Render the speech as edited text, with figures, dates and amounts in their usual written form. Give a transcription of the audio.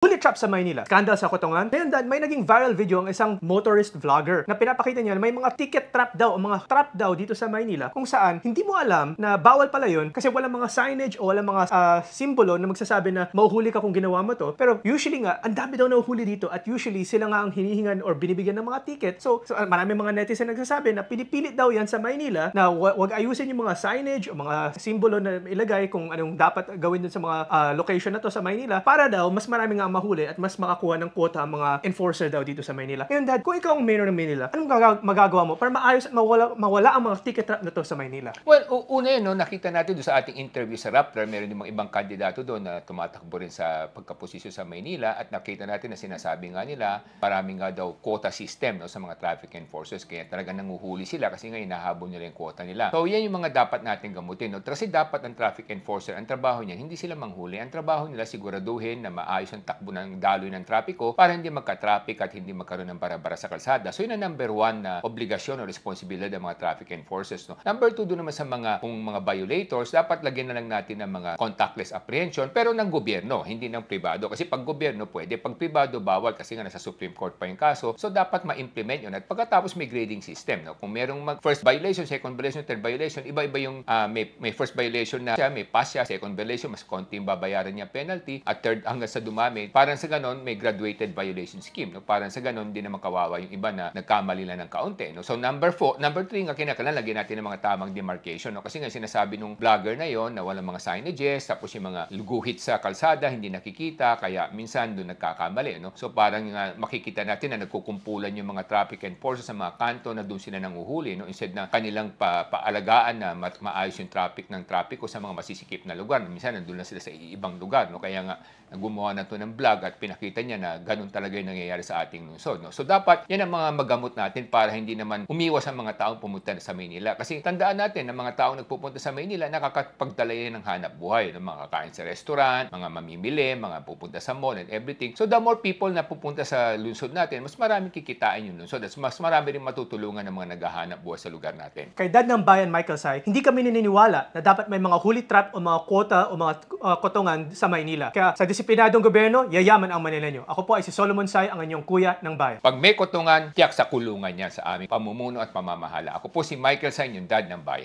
Huli trap sa Maynila, skandal sa Kotongan. Ngayon dad, may naging viral video ang isang motorist vlogger na pinapakita niya na may mga ticket trap daw o mga trap daw dito sa Maynila kung saan hindi mo alam na bawal pala yun kasi walang mga signage o walang mga simbolo na magsasabi na mauhuli ka kung ginawa mo to. Pero usually nga, ang dami daw nahuhuli dito at usually sila nga ang hinihingan or binibigyan ng mga ticket. So marami mga netizen nagsasabi na pinipilit daw yan sa Maynila na wag ayusin yung mga signage o mga simbolo na ilagay kung anong dapat gawin dun sa mga location na to sa Maynila para daw mas marami nga mahuli at mas makakuha ng quota ang mga enforcer daw dito sa Maynila. Ngayon dad, kung ikaw ang mayor ng Maynila, anong magagawa mo para maayos at mawala ang mga ticket trap na to sa Maynila? Well, una yun, no, nakita natin doon sa ating interview sa Rappler, meron din mga ibang kandidato doon na tumatakbo rin sa pagkaposisyon sa Maynila at nakita natin na sinasabi nga nila, marami nga daw quota system, no, sa mga traffic enforcers kaya talagang nanguhuli sila kasi nga hinahabol nila yung quota nila. So yan yung mga dapat natin gamutin. No? Kasi dapat ang traffic enforcer, ang trabaho niya, hindi sila manghuli. Ang trabaho nila siguraduhin na maayos ang takbo ng daloy ng trapiko para hindi magka-traffic at hindi magkaroon ng bara-bara sa kalsada. So yun ang number one na obligasyon o responsibilidad ng mga traffic enforcers. No? Number two, doon naman sa mga violators, dapat lagyan na lang natin ng mga contactless apprehension pero ng gobyerno, hindi ng pribado. Kasi pag gobyerno pwede, pag pribado bawal kasi nga nasa Supreme Court pa yung kaso. So dapat ma-implement yun at pagkatapos may grading system. No? Kung merong first violation, second violation, third violation, iba-iba yung may first violation na siya, may pass siya, second violation, mas konti yung babayaran niya penalty at third hanggang sa dumami. Parang sa ganon, may graduated violation scheme. No? Parang sa ganon, hindi na makawawa yung iba na nagkamali lang ng kaunti. No? So number 3 nga kinakailangan lagyan natin ng mga tamang demarcation. No? Kasi nga sinasabi nung vlogger na yon na walang mga signages, tapos yung mga guhit sa kalsada, hindi nakikita, kaya minsan doon nagkakamali. No? So parang makikita natin na nagkukumpulan yung mga traffic enforcers sa mga kanto na doon sila nanguhuli. No? Instead na kanilang paalagaan na maayos yung traffic ng trapiko sa mga masisikip na lugar. Minsan nandun na sila sa ibang lugar. No? Kaya nga gumawa na to ng vlog at pinakita niya na ganun talaga yung nangyayari sa ating lungsod. No? So dapat yan ang mga magamot natin para hindi naman umiwas ang mga taong pumunta sa Maynila. Kasi tandaan natin na mga taong nagpupunta sa Maynila nakakapagdala yan ng hanap buhay. No? Mga kakain sa restaurant, mga mamimili, mga pupunta sa mall and everything. So the more people na pupunta sa lungsod natin, mas maraming kikitain yung lungsod at mas marami rin matutulungan ng mga naghahanap buhay sa lugar natin. Kay Dad ng Bayan, Michael Sai, hindi kami naniniwala na dapat may mga huli trap o mga quota o mga kotongan sa Maynila. Kaya sa disiplinadong gobyerno, yayaman ang Manileño. Ako po ay si Solomon Sai, ang inyong kuya ng bayan. Pag may kotongan, tiyak sa kulungan niya sa aming pamumuno at pamamahala. Ako po si Michael Sai, yung Dad ng Bayan.